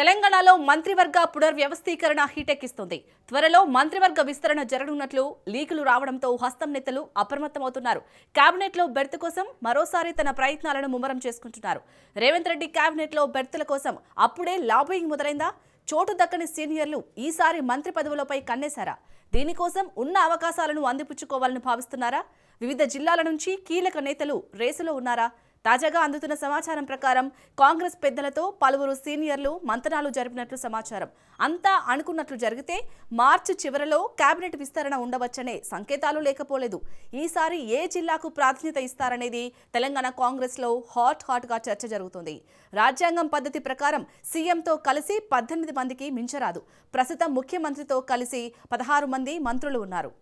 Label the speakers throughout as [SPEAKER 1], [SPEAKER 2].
[SPEAKER 1] తెలంగాణలో మంత్రివర్గ పునర్వ్యవస్థీకరణ హీటెక్కిస్తుంది. త్వరలో మంత్రివర్గ విస్తరణ జరగనున్నట్లు లీకులు రావడంతో హస్తం నేతలు అప్రమత్తమవుతున్నారు. కేబినెట్లో బెర్త్ కోసం మరోసారి తన ప్రయత్నాలను ముమ్మరం చేసుకుంటున్నారు. రేవంత్ రెడ్డి కేబినెట్లో బెర్త్ల కోసం అప్పుడే లాబింగ్ మొదలైందా? చోటు దక్కని సీనియర్లు ఈసారి మంత్రి పదవులపై కన్నేశారా? దీనికోసం ఉన్న అవకాశాలను అందిపుచ్చుకోవాలని భావిస్తున్నారా? వివిధ జిల్లాల నుంచి కీలక నేతలు రేసులో ఉన్నారా? తాజాగా అందుతున్న సమాచారం ప్రకారం కాంగ్రెస్ పెద్దలతో పలువురు సీనియర్లు మంతనాలు జరిపినట్లు సమాచారం. అంతా అనుకున్నట్లు జరిగితే మార్చి చివరలో కేబినెట్ విస్తరణ ఉండవచ్చనే సంకేతాలు లేకపోలేదు. ఈసారి ఏ జిల్లాకు ప్రాధాన్యత ఇస్తారనేది తెలంగాణ కాంగ్రెస్లో హాట్గా చర్చ జరుగుతుంది. రాజ్యాంగం పద్ధతి ప్రకారం సీఎంతో కలిసి 18 మందికి మించరాదు. ప్రస్తుతం ముఖ్యమంత్రితో కలిసి 16 మంది మంత్రులు ఉన్నారు.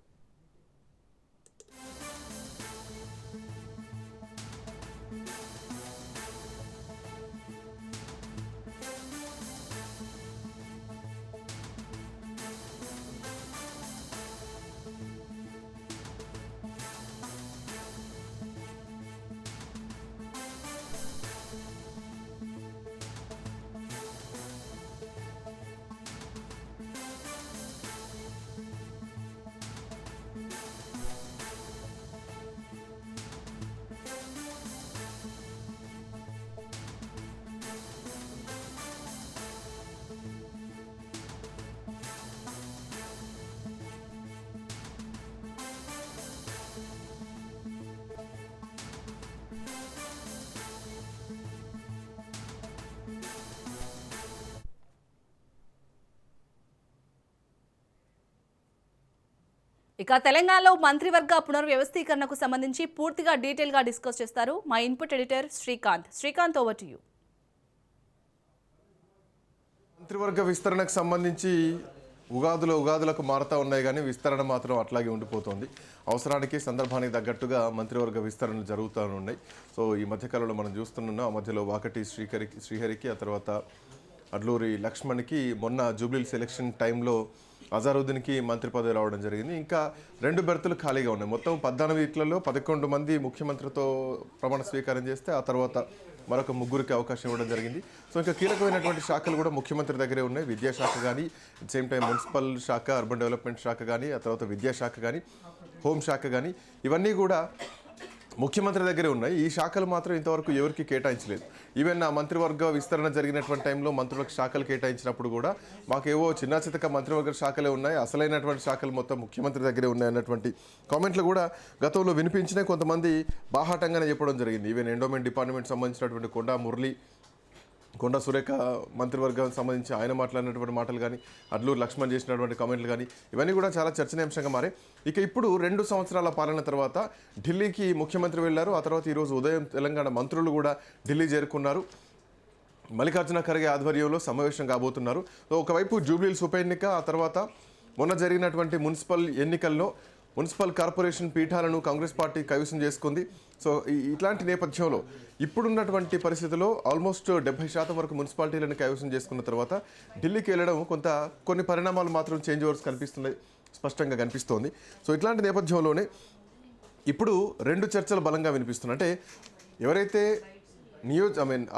[SPEAKER 1] ఇక తెలంగాణలో మంత్రివర్గ పునర్వ్యవస్థీకరణకు సంబంధించి పూర్తిగా డీటెయిల్గా డిస్కస్ చేస్తారు మా input editor Srikanth over to you.
[SPEAKER 2] మంత్రివర్గ విస్తరణకు సంబంధించి ఉగాదులకు మారుతూ ఉన్నాయి, కానీ విస్తరణ మాత్రం అట్లాగే ఉండిపోతుంది. అవసరానికి సందర్భానికి తగ్గట్టుగా మంత్రివర్గ విస్తరణలు జరుగుతూ ఉన్నాయి. సో ఈ మధ్యకాలంలో మనం చూస్తున్నాం, ఆ మధ్యలో వాకటి శ్రీహరికి, ఆ తర్వాత అడ్లూరి లక్ష్మణ్కి మొన్న జూబ్లీ సెలక్షన్ టైంలో అజారుద్దీన్కి మంత్రి పదవి రావడం జరిగింది. ఇంకా 2 బెర్తులు ఖాళీగా ఉన్నాయి. మొత్తం 14 వీట్లలో 11 మంది ముఖ్యమంత్రితో ప్రమాణ స్వీకారం చేస్తే ఆ తర్వాత మరొక 3 అవకాశం ఇవ్వడం జరిగింది. సో ఇంకా కీలకమైనటువంటి శాఖలు కూడా ముఖ్యమంత్రి దగ్గరే ఉన్నాయి. విద్యాశాఖ కానీ, సేమ్ టైం మున్సిపల్ శాఖ, అర్బన్ డెవలప్మెంట్ శాఖ కానీ, ఆ తర్వాత విద్యాశాఖ కానీ, హోంశాఖ కానీ, ఇవన్నీ కూడా ముఖ్యమంత్రి దగ్గరే ఉన్నాయి. ఈ శాఖలు మాత్రం ఇంతవరకు ఎవరికి కేటాయించలేదు. ఈవెన్ ఆ మంత్రివర్గ విస్తరణ జరిగినటువంటి టైంలో మంత్రులకు శాఖలు కేటాయించినప్పుడు కూడా మాకేవో చిన్న చితక మంత్రివర్గ శాఖలే ఉన్నాయి, అసలైనటువంటి శాఖలు మొత్తం ముఖ్యమంత్రి దగ్గరే ఉన్నాయి అన్నటువంటి కామెంట్లు కూడా గతంలో వినిపించినా కొంతమంది బాహాటంగానే చెప్పడం జరిగింది. ఈవెన్ ఎండోమెంట్ డిపార్ట్మెంట్ సంబంధించినటువంటి కొండా సురేఖ మంత్రివర్గానికి సంబంధించి ఆయన మాట్లాడినటువంటి మాటలు కానీ, అడ్లూరు లక్ష్మణ్ చేసినటువంటి కామెంట్లు కానీ, ఇవన్నీ కూడా చాలా చర్చనీయాంశంగా మారే. ఇక ఇప్పుడు 2 సంవత్సరాల పాలన తర్వాత ఢిల్లీకి ముఖ్యమంత్రి వెళ్ళారు. ఆ తర్వాత ఈరోజు ఉదయం తెలంగాణ మంత్రులు కూడా ఢిల్లీ చేరుకున్నారు. మల్లికార్జున ఖర్గే ఆధ్వర్యంలో సమావేశం కాబోతున్నారు. ఒకవైపు జూబ్లీహిల్స్ ఉప ఎన్నిక, ఆ తర్వాత మొన్న జరిగినటువంటి మున్సిపల్ ఎన్నికల్లో మున్సిపల్ కార్పొరేషన్ పీఠాలను కాంగ్రెస్ పార్టీ కైవసం చేసుకుంది. సో ఇట్లాంటి నేపథ్యంలో ఇప్పుడున్నటువంటి పరిస్థితుల్లో ఆల్మోస్ట్ 70% వరకు మున్సిపాలిటీలను కైవసం చేసుకున్న తర్వాత ఢిల్లీకి వెళ్ళడం కొన్ని పరిణామాలు మాత్రం చేంజ్ ఓవర్స్ కనిపిస్తున్నాయి, స్పష్టంగా కనిపిస్తోంది. సో ఇట్లాంటి నేపథ్యంలోనే ఇప్పుడు 2 చర్చలు బలంగా వినిపిస్తున్నాయి. అంటే ఎవరైతే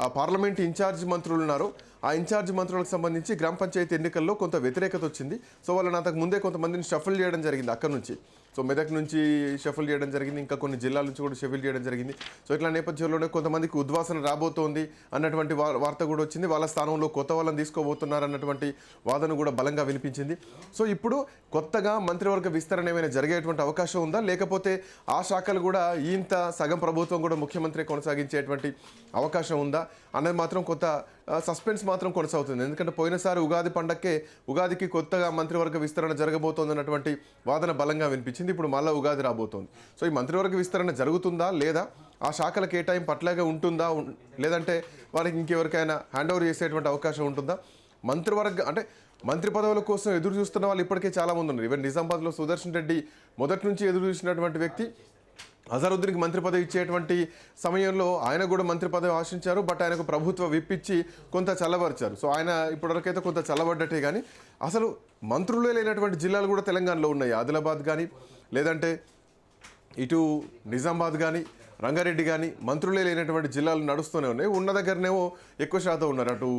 [SPEAKER 2] ఆ పార్లమెంట్ ఇన్ఛార్జ్ మంత్రులు ఉన్నారో ఆ ఇన్ఛార్జ్ మంత్రులకు సంబంధించి గ్రామ పంచాయతీ ఎన్నికల్లో కొంత వ్యతిరేకత వచ్చింది. సో వాళ్ళని అంతకు ముందే కొంతమందిని షఫల్ చేయడం జరిగింది అక్కడి నుంచి. సో మెదక్ నుంచి షఫల్ చేయడం జరిగింది, ఇంకా కొన్ని జిల్లాల నుంచి కూడా షఫల్ చేయడం జరిగింది. సో ఇట్లా నేపథ్యంలోనే కొంతమందికి ఉద్వాసన రాబోతోంది అన్నటువంటి వార్త కూడా వచ్చింది. వాళ్ళ స్థానంలో కొత్త వాళ్ళని తీసుకోబోతున్నారు అన్నటువంటి వాదన కూడా బలంగా వినిపించింది. సో ఇప్పుడు కొత్తగా మంత్రివర్గ విస్తరణ ఏమైనా జరిగేటువంటి అవకాశం ఉందా, లేకపోతే ఆ శాఖలు కూడా ఇంత సగం ప్రభుత్వం కూడా ముఖ్యమంత్రి కొనసాగించేటువంటి అవకాశం ఉందా అన్నది మాత్రం కొంత సస్పెన్స్ మాత్రం కొనసాగుతుంది. ఎందుకంటే పోయినసారి ఉగాదికి కొత్తగా మంత్రివర్గ విస్తరణ జరగబోతోంది అన్నటువంటి వాదన బలంగా వినిపించింది. ఇప్పుడు మళ్ళీ ఉగాది రాబోతోంది. సో ఈ మంత్రివర్గ విస్తరణ జరుగుతుందా, లేదా ఆ శాఖల కేటాయింపు అట్లాగే ఉంటుందా, లేదంటే వారికి ఇంకెవరికైనా హ్యాండ్ ఓవర్ చేసేటువంటి అవకాశం ఉంటుందా? మంత్రి పదవుల కోసం ఎదురు చూస్తున్న వాళ్ళు ఇప్పటికే చాలా మంది ఉన్నారు. ఈవెన్ నిజామాబాద్లో సుదర్శన్ రెడ్డి మొదటి నుంచి ఎదురు చూసినటువంటి వ్యక్తి. అజారుద్దీన్కి మంత్రి పదవి ఇచ్చేటువంటి సమయంలో ఆయన కూడా మంత్రి పదవి ఆశించారు. బట్ ఆయనకు ప్రభుత్వ విప్పిచ్చి కొంత చల్లబరిచారు. సో ఆయన ఇప్పటివరకైతే కొంత చల్లబడ్డట్టే. కానీ అసలు మంత్రులే లేనటువంటి జిల్లాలు కూడా తెలంగాణలో ఉన్నాయి. ఆదిలాబాద్ కానీ, లేదంటే ఇటు నిజామాబాద్ కానీ, రంగారెడ్డి కానీ మంత్రులే లేనటువంటి జిల్లాలు నడుస్తూనే ఉన్నాయి. ఉన్న దగ్గరనేమో ఎక్కువ శాతం ఉన్నారు. అటు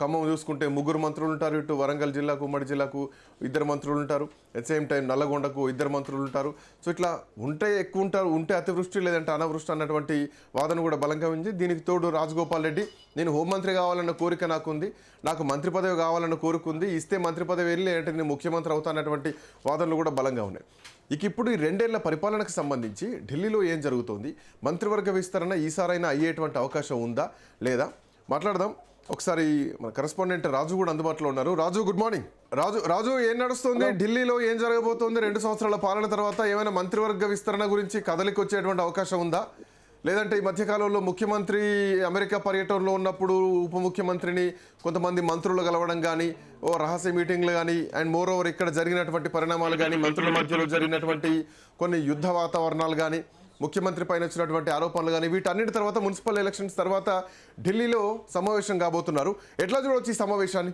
[SPEAKER 2] ఖమ్మం చూసుకుంటే 3 మంత్రులు ఉంటారు, ఇటు వరంగల్ జిల్లాకు ఉమ్మడి జిల్లాకు 2 మంత్రులు ఉంటారు, అట్ సేమ్ టైం నల్లగొండకు 2 మంత్రులు ఉంటారు. సో ఇట్లా ఉంటే ఎక్కువ ఉంటారు, ఉంటే అతివృష్టి లేదంటే అనావృష్టి అన్నటువంటి వాదన కూడా బలంగా ఉంది. దీనికి తోడు రాజగోపాల్ రెడ్డి, నేను హోంమంత్రి కావాలన్న కోరిక నాకుంది, నాకు మంత్రి పదవి కావాలన్న కోరిక ఉంది, ఇస్తే మంత్రి పదవి వెళ్ళి అంటే నేను ముఖ్యమంత్రి అవుతానటువంటి వాదనలు కూడా బలంగా ఉన్నాయి. ఇక ఇప్పుడు ఈ 2 ఏళ్ల పరిపాలనకు సంబంధించి ఢిల్లీలో ఏం జరుగుతోంది, మంత్రివర్గ విస్తరణ ఈసారైనా అయ్యేటువంటి అవకాశం ఉందా లేదా మాట్లాడదాం. ఒకసారి మన కరెస్పాండెంట్ రాజు కూడా అందుబాటులో ఉన్నారు. రాజు, గుడ్ మార్నింగ్. రాజు ఏం నడుస్తుంది ఢిల్లీలో, ఏం జరగబోతోంది? 2 సంవత్సరాల పాలన తర్వాత ఏమైనా మంత్రివర్గ విస్తరణ గురించి కదలికి వచ్చేటువంటి అవకాశం ఉందా, లేదంటే ఈ మధ్యకాలంలో ముఖ్యమంత్రి అమెరికా పర్యటనలో ఉన్నప్పుడు ఉప ముఖ్యమంత్రిని కొంతమంది మంత్రులు కలవడం కానీ, ఓ రహస్య మీటింగ్లు కానీ, అండ్ మోర్ ఓవర్ ఇక్కడ జరిగినటువంటి పరిణామాలు కానీ, మంత్రుల మధ్యలో జరిగినటువంటి కొన్ని యుద్ధ వాతావరణాలు కానీ, ముఖ్యమంత్రి పైన వచ్చినటువంటి ఆరోపణలు కానీ, వీటన్నిటి తర్వాత మున్సిపల్ ఎలక్షన్స్ తర్వాత ఢిల్లీలో సమావేశం కాబోతున్నారు. ఎట్లా చూడవచ్చు ఈ సమావేశాన్ని?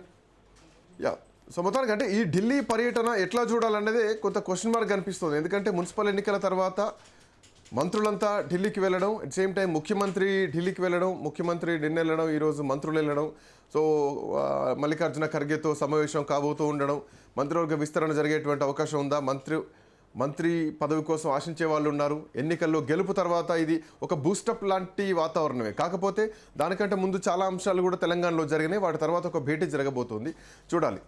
[SPEAKER 2] సో మొత్తానికి అంటే ఈ ఢిల్లీ పర్యటన ఎట్లా చూడాలనేదే కొంత క్వశ్చన్ మార్క్ కనిపిస్తుంది. ఎందుకంటే మున్సిపల్ ఎన్నికల తర్వాత మంత్రులంతా ఢిల్లీకి వెళ్ళడం, అట్ సేమ్ టైం ముఖ్యమంత్రి ఢిల్లీకి వెళ్ళడం, ముఖ్యమంత్రి నిన్న వెళ్ళడం, ఈరోజు మంత్రులు వెళ్ళడం, సో మల్లికార్జున ఖర్గేతో సమావేశం కాబోతూ ఉండడం, మంత్రివర్గ విస్తరణ జరిగేటువంటి అవకాశం ఉందా, మంత్రి పదవి కోసం ఆశించే వాళ్ళు ఉన్నారు. ఎన్నికల్లో గెలుపు తర్వాత ఇది ఒక బూస్టప్ లాంటి వాతావరణమే. కాకపోతే దానికంటే ముందు చాలా అంశాలు కూడా తెలంగాణలో జరిగినాయి. వాటి తర్వాత ఒక భేటీ జరగబోతోంది, చూడాలి.